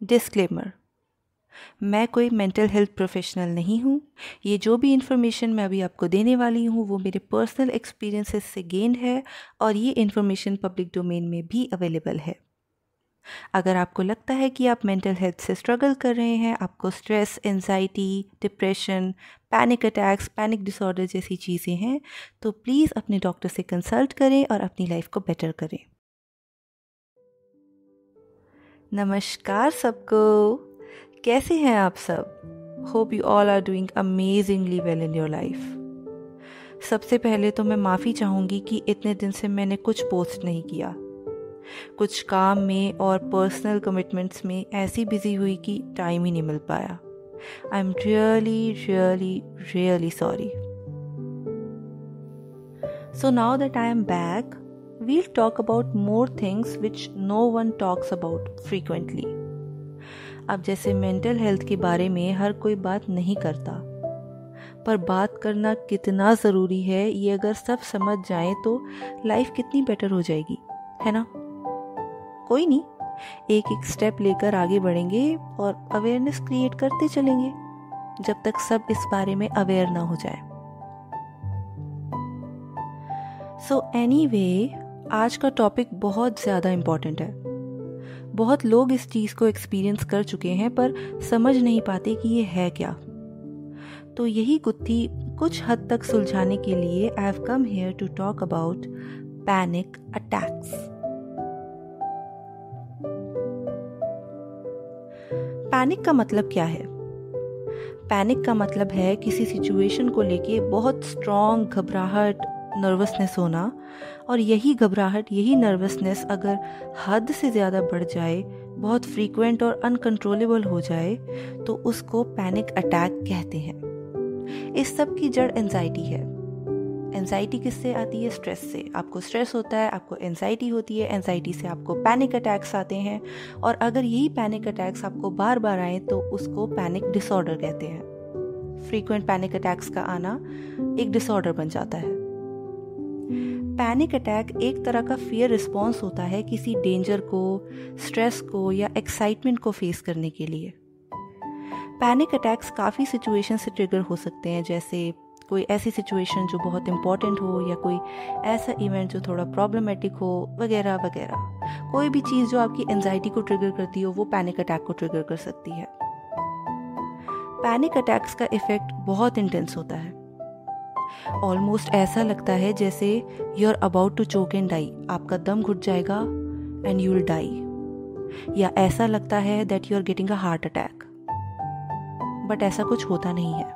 Disclaimer, मैं कोई mental health professional नहीं हूँ। ये जो भी इन्फॉर्मेशन मैं अभी आपको देने वाली हूँ वो मेरे पर्सनल एक्सपीरियंसेस से गेन्ड है और ये इन्फॉर्मेशन पब्लिक डोमेन में भी अवेलेबल है। अगर आपको लगता है कि आप मेंटल हेल्थ से स्ट्रगल कर रहे हैं, आपको stress, anxiety, depression, panic attacks, panic disorder जैसी चीज़ें हैं, तो प्लीज़ अपने डॉक्टर से कंसल्ट करें और अपनी लाइफ को बेटर करें। नमस्कार सबको, कैसे हैं आप सब? Hope you all are doing amazingly well in your life. सबसे पहले तो मैं माफ़ी चाहूँगी कि इतने दिन से मैंने कुछ पोस्ट नहीं किया। कुछ काम में और पर्सनल कमिटमेंट्स में ऐसी बिजी हुई कि टाइम ही नहीं मिल पाया। I am really really really sorry. So now that I am back, we'll talk about more things which no one talks about frequently. अब जैसे मेंटल हेल्थ के बारे में हर कोई बात नहीं करता, पर बात करना कितना ज़रूरी है ये अगर सब समझ जाएं तो लाइफ कितनी बेटर हो जाएगी, है ना? कोई नहीं, एक एक स्टेप लेकर आगे बढ़ेंगे और अवेयरनेस क्रिएट करते चलेंगे जब तक सब इस बारे में अवेयर ना हो जाए। सो एनीवे, आज का टॉपिक बहुत ज़्यादा इम्पॉर्टेंट है। बहुत लोग इस चीज़ को एक्सपीरियंस कर चुके हैं पर समझ नहीं पाते कि ये है क्या। तो यही गुत्थी कुछ हद तक सुलझाने के लिए I have come here to talk about panic attacks. Panic का मतलब क्या है? पैनिक का मतलब है किसी सिचुएशन को लेके बहुत स्ट्रॉन्ग घबराहट, नर्वसनेस होना, और यही घबराहट, यही नर्वसनेस अगर हद से ज़्यादा बढ़ जाए, बहुत फ्रीक्वेंट और अनकंट्रोलेबल हो जाए, तो उसको पैनिक अटैक कहते हैं। इस सब की जड़ एंजाइटी है। एंजाइटी किससे आती है? स्ट्रेस से। आपको स्ट्रेस होता है, आपको एंजाइटी होती है, एंजाइटी से आपको पैनिक अटैक्स आते हैं, और अगर यही पैनिक अटैक्स आपको बार बार आए तो उसको पैनिक डिसऑर्डर कहते हैं। फ्रीक्वेंट पैनिक अटैक्स का आना एक डिसऑर्डर बन जाता है। पैनिक अटैक एक तरह का फियर रिस्पॉन्स होता है किसी डेंजर को, स्ट्रेस को या एक्साइटमेंट को फेस करने के लिए। पैनिक अटैक्स काफ़ी सिचुएशन से ट्रिगर हो सकते हैं, जैसे कोई ऐसी सिचुएशन जो बहुत इंपॉर्टेंट हो या कोई ऐसा इवेंट जो थोड़ा प्रॉब्लमेटिक हो, वगैरह वगैरह। कोई भी चीज़ जो आपकी एंजाइटी को ट्रिगर करती हो वो पैनिक अटैक को ट्रिगर कर सकती है। पैनिक अटैक्स का इफेक्ट बहुत इंटेंस होता है। ऑलमोस्ट ऐसा लगता है जैसे you are about to choke and die, आपका दम घुट जाएगा एंड यू विल डाई। या ऐसा लगता है that you are getting a heart attack, but ऐसा कुछ होता नहीं है।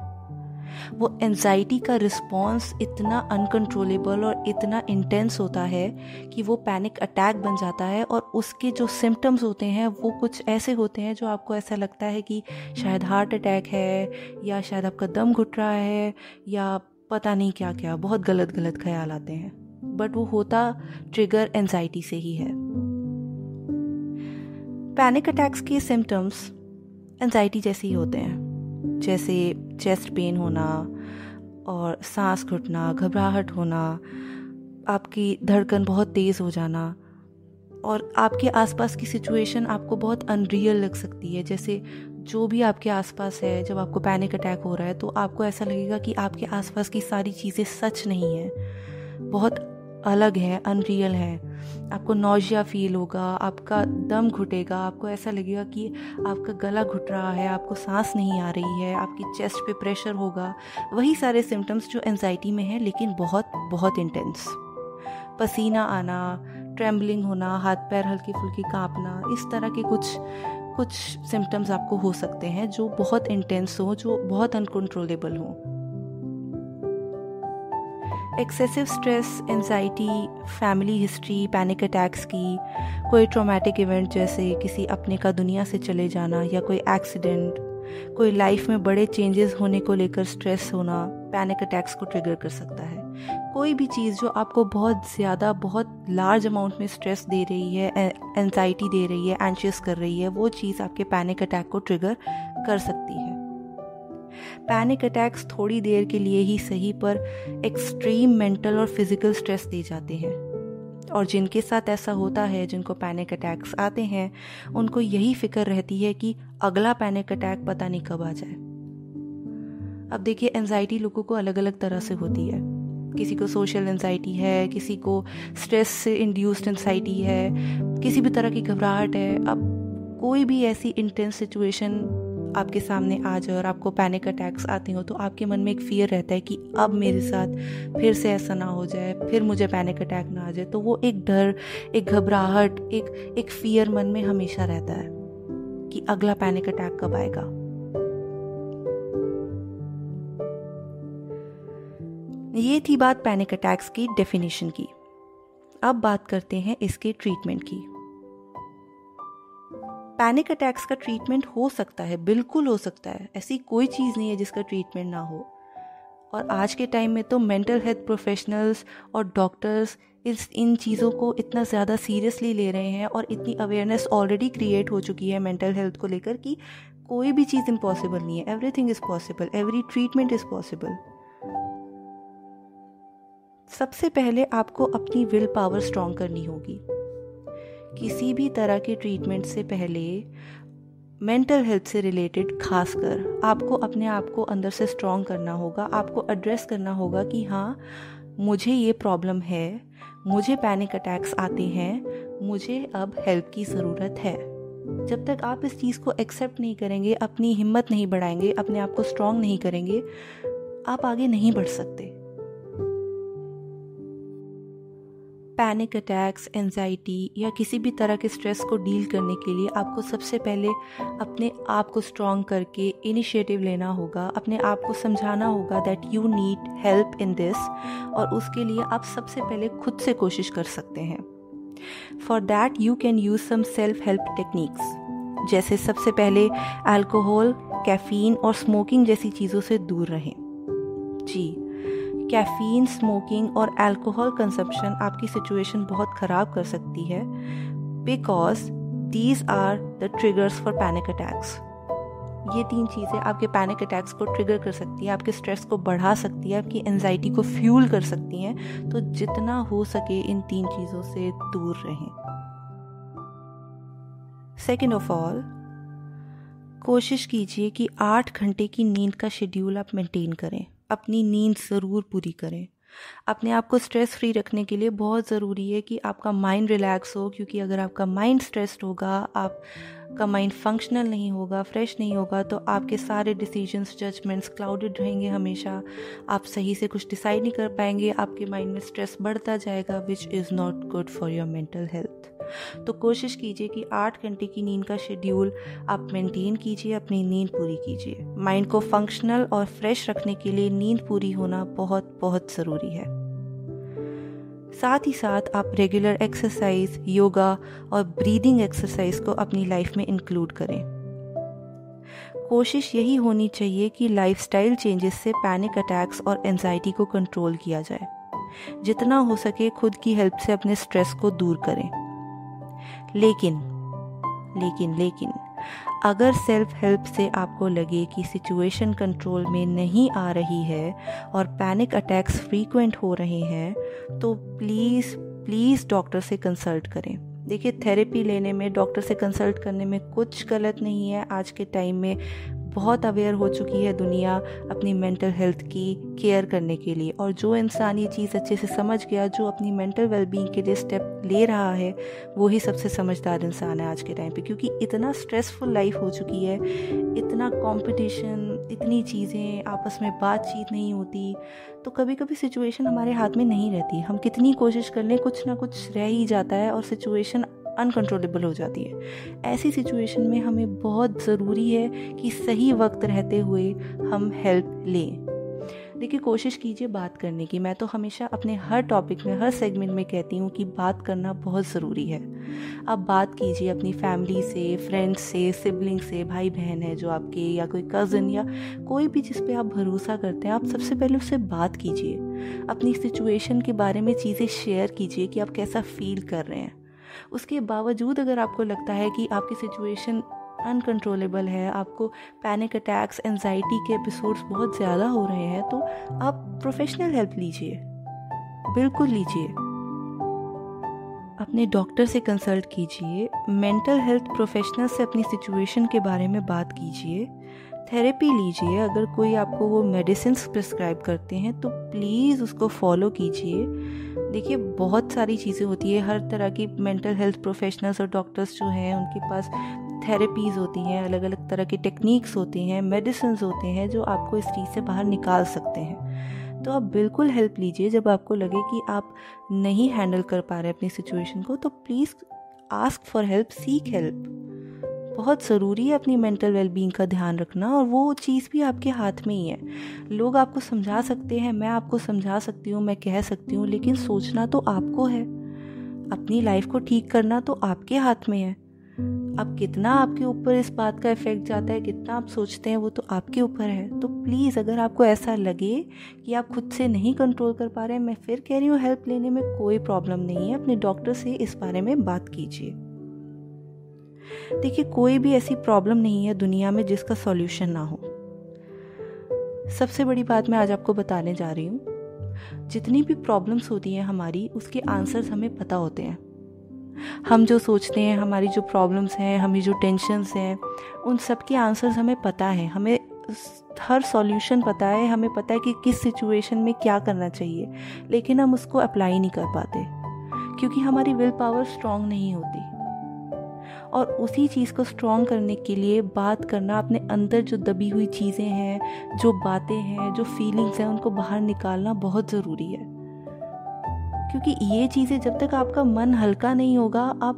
वो एंजाइटी का रिस्पॉन्स इतना अनकंट्रोलेबल और इतना इंटेंस होता है कि वो पैनिक अटैक बन जाता है, और उसके जो सिम्टम्स होते हैं वो कुछ ऐसे होते हैं जो आपको ऐसा लगता है कि शायद हार्ट अटैक है, या शायद आपका दम घुट रहा है, या पता नहीं क्या क्या, बहुत गलत गलत ख्याल आते हैं, बट वो होता ट्रिगर एंजाइटी से ही है। पैनिक अटैक्स के सिम्टम्स एंजाइटी जैसे ही होते हैं, जैसे चेस्ट पेन होना और सांस घुटना, घबराहट होना, आपकी धड़कन बहुत तेज़ हो जाना, और आपके आसपास की सिचुएशन आपको बहुत अनरियल लग सकती है। जैसे जो भी आपके आसपास है, जब आपको पैनिक अटैक हो रहा है तो आपको ऐसा लगेगा कि आपके आसपास की सारी चीज़ें सच नहीं है, बहुत अलग है, अनरियल है। आपको नौजिया फील होगा, आपका दम घुटेगा, आपको ऐसा लगेगा कि आपका गला घुट रहा है, आपको सांस नहीं आ रही है, आपकी चेस्ट पे प्रेशर होगा। वही सारे सिम्टम्स जो एंजाइटी में है, लेकिन बहुत बहुत इंटेंस। पसीना आना, ट्रेम्बलिंग होना, हाथ पैर हल्की फुल्की कांपना, इस तरह के कुछ सिम्टम्स आपको हो सकते हैं जो बहुत इंटेंस हो, जो बहुत अनकंट्रोलेबल हो। Excessive stress, anxiety, family history panic attacks की, कोई ट्रॉमेटिक इवेंट जैसे किसी अपने का दुनिया से चले जाना, या कोई एक्सीडेंट, कोई लाइफ में बड़े चेंजेस होने को लेकर स्ट्रेस होना पैनिक अटैक्स को ट्रिगर कर सकता है। कोई भी चीज़ जो आपको बहुत ज़्यादा, बहुत लार्ज अमाउंट में स्ट्रेस दे रही है, एंजाइटी दे रही है, एंशियस कर रही है, वो चीज़ आपके पैनिक अटैक को ट्रिगर कर सकती है। पैनिक अटैक्स थोड़ी देर के लिए ही सही, पर एक्सट्रीम मेंटल और फिजिकल स्ट्रेस दे जाते हैं। और जिनके साथ ऐसा होता है, जिनको पैनिक अटैक्स आते हैं, उनको यही फिक्र रहती है कि अगला पैनिक अटैक पता नहीं कब आ जाए। अब देखिए, एंजाइटी लोगों को अलग अलग तरह से होती है। किसी को सोशल एंजाइटी है, किसी को स्ट्रेस से इंड्यूस्ड एंजाइटी है, किसी भी तरह की घबराहट है। अब कोई भी ऐसी इंटेंस सिचुएशन आपके सामने आ जाए और आपको पैनिक अटैक्स आते हो, तो आपके मन में एक फियर रहता है कि अब मेरे साथ फिर से ऐसा ना हो जाए, फिर मुझे पैनिक अटैक ना आ जाए। तो वो एक डर, एक घबराहट, एक फियर मन में हमेशा रहता है कि अगला पैनिक अटैक कब आएगा। ये थी बात पैनिक अटैक्स की डेफिनेशन की। अब बात करते हैं इसके ट्रीटमेंट की। पैनिक अटैक्स का ट्रीटमेंट हो सकता है, बिल्कुल हो सकता है। ऐसी कोई चीज़ नहीं है जिसका ट्रीटमेंट ना हो। और आज के टाइम में तो मेंटल हेल्थ प्रोफेशनल्स और डॉक्टर्स इन चीज़ों को इतना ज़्यादा सीरियसली ले रहे हैं और इतनी अवेयरनेस ऑलरेडी क्रिएट हो चुकी है मेंटल हेल्थ को लेकर कि कोई भी चीज़ इम्पॉसिबल नहीं है। Everything is possible, every treatment is possible. सबसे पहले आपको अपनी विल पावर स्ट्रॉन्ग करनी होगी। किसी भी तरह के ट्रीटमेंट से पहले मेंटल हेल्थ से रिलेटेड खासकर आपको अपने आप को अंदर से स्ट्रॉन्ग करना होगा। आपको एड्रेस करना होगा कि हाँ, मुझे ये प्रॉब्लम है, मुझे पैनिक अटैक्स आते हैं, मुझे अब हेल्प की ज़रूरत है। जब तक आप इस चीज़ को एक्सेप्ट नहीं करेंगे, अपनी हिम्मत नहीं बढ़ाएंगे, अपने आप को स्ट्रॉन्ग नहीं करेंगे, आप आगे नहीं बढ़ सकते। पैनिक अटैक्स, एंजाइटी या किसी भी तरह के स्ट्रेस को डील करने के लिए आपको सबसे पहले अपने आप को स्ट्रॉन्ग करके इनिशिएटिव लेना होगा। अपने आप को समझाना होगा that you need help in this, और उसके लिए आप सबसे पहले खुद से कोशिश कर सकते हैं। For that you can use some self help techniques, जैसे सबसे पहले अल्कोहल, कैफीन और स्मोकिंग जैसी चीज़ों से दूर रहें। जी, कैफीन, स्मोकिंग और अल्कोहल कंजप्शन आपकी सिचुएशन बहुत ख़राब कर सकती है, because these are the triggers for panic attacks. ये 3 चीज़ें आपके पैनिक अटैक्स को ट्रिगर कर सकती है, आपके स्ट्रेस को बढ़ा सकती है, आपकी एंजाइटी को फ्यूल कर सकती हैं। तो जितना हो सके इन 3 चीज़ों से दूर रहें। सेकेंड ऑफ ऑल, कोशिश कीजिए कि 8 घंटे की नींद का शेड्यूल आप मेंटेन करें। अपनी नींद ज़रूर पूरी करें। अपने आप को स्ट्रेस फ्री रखने के लिए बहुत ज़रूरी है कि आपका माइंड रिलैक्स हो, क्योंकि अगर आपका माइंड स्ट्रेस्ड होगा, आपका माइंड फंक्शनल नहीं होगा, फ्रेश नहीं होगा, तो आपके सारे डिसीजंस, जजमेंट्स क्लाउडेड रहेंगे हमेशा। आप सही से कुछ डिसाइड नहीं कर पाएंगे, आपके माइंड में स्ट्रेस बढ़ता जाएगा, which is not good for your mental health. तो कोशिश कीजिए कि 8 घंटे की नींद का शेड्यूल आप मेंटेन कीजिए, अपनी नींद पूरी कीजिए। माइंड को फंक्शनल और फ्रेश रखने के लिए नींद पूरी होना बहुत बहुत ज़रूरी है। साथ ही साथ आप रेगुलर एक्सरसाइज, योगा और ब्रीदिंग एक्सरसाइज को अपनी लाइफ में इंक्लूड करें। कोशिश यही होनी चाहिए कि लाइफस्टाइल चेंजेस से पैनिक अटैक्स और एंजाइटी को कंट्रोल किया जाए। जितना हो सके खुद की हेल्प से अपने स्ट्रेस को दूर करें। लेकिन अगर सेल्फ हेल्प से आपको लगे कि सिचुएशन कंट्रोल में नहीं आ रही है और पैनिक अटैक्स फ्रीक्वेंट हो रहे हैं, तो प्लीज़ डॉक्टर से कंसल्ट करें। देखिए, थेरेपी लेने में, डॉक्टर से कंसल्ट करने में कुछ गलत नहीं है। आज के टाइम में बहुत अवेयर हो चुकी है दुनिया अपनी मेंटल हेल्थ की केयर करने के लिए, और जो इंसान ये चीज़ अच्छे से समझ गया, जो अपनी मेंटल वेलबींग के लिए स्टेप ले रहा है, वो ही सबसे समझदार इंसान है आज के टाइम पे। क्योंकि इतना स्ट्रेसफुल लाइफ हो चुकी है, इतना कंपटीशन, इतनी चीज़ें, आपस में बातचीत नहीं होती, तो कभी कभी सिचुएशन हमारे हाथ में नहीं रहती। हम कितनी कोशिश कर लें, कुछ ना कुछ रह ही जाता है और सिचुएशन अनकंट्रोलेबल हो जाती है। ऐसी सिचुएशन में हमें बहुत ज़रूरी है कि सही वक्त रहते हुए हम हेल्प लें। देखिए, कोशिश कीजिए बात करने की। मैं तो हमेशा अपने हर टॉपिक में, हर सेगमेंट में कहती हूँ कि बात करना बहुत ज़रूरी है। आप बात कीजिए अपनी फैमिली से, फ्रेंड्स से, सिबलिंग से, भाई बहन है जो आपके, या कोई कज़न, या कोई भी जिस पे आप भरोसा करते हैं, आप सबसे पहले उससे बात कीजिए। अपनी सिचुएशन के बारे में चीज़ें शेयर कीजिए कि आप कैसा फील कर रहे हैं। उसके बावजूद अगर आपको लगता है कि आपकी सिचुएशन अनकंट्रोलेबल है, आपको पैनिक अटैक्स, एंजाइटी के एपिसोड्स बहुत ज़्यादा हो रहे हैं, तो आप प्रोफेशनल हेल्प लीजिए, बिल्कुल लीजिए। अपने डॉक्टर से कंसल्ट कीजिए, मेंटल हेल्थ प्रोफेशनल से अपनी सिचुएशन के बारे में बात कीजिए, थेरेपी लीजिए। अगर कोई आपको वो मेडिसिन्स प्रिस्क्राइब करते हैं तो प्लीज़ उसको फॉलो कीजिए। देखिए, बहुत सारी चीज़ें होती है, हर तरह की मेंटल हेल्थ प्रोफेशनल्स और डॉक्टर्स जो हैं उनके पास थेरेपीज़ होती हैं, अलग अलग तरह की टेक्निक्स होती हैं, मेडिसिन्स होते हैं जो आपको इस चीज़ से बाहर निकाल सकते हैं। तो आप बिल्कुल हेल्प लीजिए। जब आपको लगे कि आप नहीं हैंडल कर पा रहे अपनी सिचुएशन को, तो please ask for help, seek help. बहुत ज़रूरी है अपनी मेंटल वेलबींग का ध्यान रखना, और वो चीज़ भी आपके हाथ में ही है। लोग आपको समझा सकते हैं, मैं आपको समझा सकती हूँ, मैं कह सकती हूँ, लेकिन सोचना तो आपको है। अपनी लाइफ को ठीक करना तो आपके हाथ में है। अब कितना आपके ऊपर इस बात का इफ़ेक्ट जाता है, कितना आप सोचते हैं, वो तो आपके ऊपर है। तो प्लीज़, अगर आपको ऐसा लगे कि आप खुद से नहीं कंट्रोल कर पा रहे हैं, मैं फिर कह रही हूँ, हेल्प लेने में कोई प्रॉब्लम नहीं है। अपने डॉक्टर से इस बारे में बात कीजिए। देखिए, कोई भी ऐसी प्रॉब्लम नहीं है दुनिया में जिसका सॉल्यूशन ना हो। सबसे बड़ी बात मैं आज आपको बताने जा रही हूँ, जितनी भी प्रॉब्लम्स होती हैं हमारी, उसके आंसर्स हमें पता होते हैं। हम जो सोचते हैं, हमारी जो प्रॉब्लम्स हैं, हमारी जो टेंशन्स हैं, उन सब के आंसर्स हमें पता है। हमें हर सॉल्यूशन पता है, हमें पता है कि किस सिचुएशन में क्या करना चाहिए, लेकिन हम उसको अप्लाई नहीं कर पाते क्योंकि हमारी विल पावर स्ट्रांग नहीं होती। और उसी चीज़ को स्ट्रॉन्ग करने के लिए बात करना, अपने अंदर जो दबी हुई चीज़ें हैं, जो बातें हैं, जो फीलिंग्स हैं, उनको बाहर निकालना बहुत ज़रूरी है। क्योंकि ये चीज़ें, जब तक आपका मन हल्का नहीं होगा, आप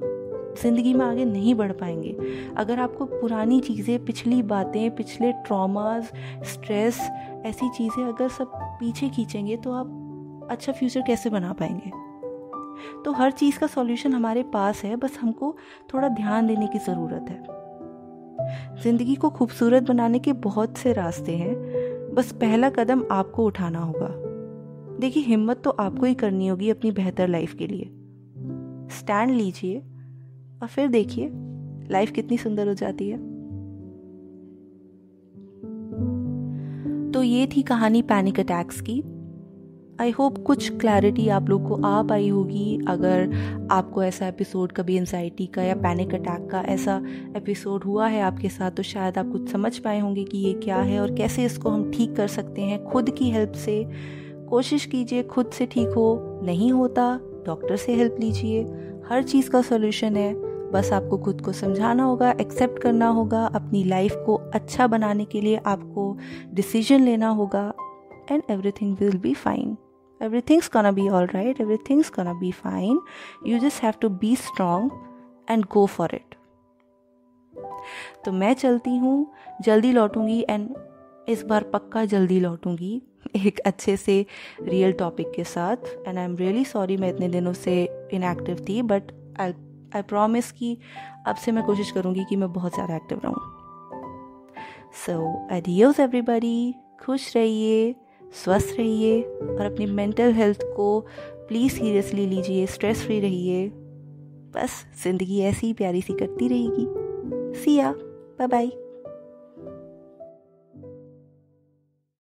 ज़िंदगी में आगे नहीं बढ़ पाएंगे। अगर आपको पुरानी चीज़ें, पिछली बातें, पिछले ट्रॉमास, स्ट्रेस, ऐसी चीज़ें अगर सब पीछे खींचेंगे तो आप अच्छा फ्यूचर कैसे बना पाएंगे। तो हर चीज़ का सॉल्यूशन हमारे पास है, बस हमको थोड़ा ध्यान देने की ज़रूरत है। ज़िंदगी को खूबसूरत बनाने के बहुत से रास्ते हैं, बस पहला कदम आपको उठाना होगा। देखिए, हिम्मत तो आपको ही करनी होगी अपनी बेहतर लाइफ के लिए। स्टैंड लीजिए और फिर देखिए लाइफ कितनी सुंदर हो जाती है। तो ये थी कहानी पैनिक अटैक्स की। आई होप कुछ क्लैरिटी आप लोग को आ पाई होगी। अगर आपको ऐसा एपिसोड, कभी एंजाइटी का या पैनिक अटैक का ऐसा एपिसोड हुआ है आपके साथ, तो शायद आप कुछ समझ पाए होंगे कि ये क्या है और कैसे इसको हम ठीक कर सकते हैं खुद की हेल्प से। कोशिश कीजिए खुद से ठीक हो, नहीं होता डॉक्टर से हेल्प लीजिए। हर चीज़ का सॉल्यूशन है, बस आपको खुद को समझाना होगा, एक्सेप्ट करना होगा। अपनी लाइफ को अच्छा बनाने के लिए आपको डिसीजन लेना होगा, and everything will be fine. Everything's gonna be alright, everything's gonna be fine. You just have to be strong and go for it. तो मैं चलती हूँ, जल्दी लौटूंगी, एंड इस बार पक्का जल्दी लौटूंगी एक अच्छे से रियल टॉपिक के साथ। And I am really sorry मैं इतने दिनों से इनएक्टिव थी, बट आई प्रॉमिस कि अब से मैं कोशिश करूँगी कि मैं बहुत ज़्यादा एक्टिव रहूँ। सो एडियोस एवरीबॉडी, खुश रहिए, स्वस्थ रहिए, और अपनी मेंटल हेल्थ को प्लीज़ सीरियसली लीजिए, स्ट्रेस फ्री रहिए। बस ज़िंदगी ऐसी ही प्यारी सी कटती रहेगी। सी या, बाय बाय।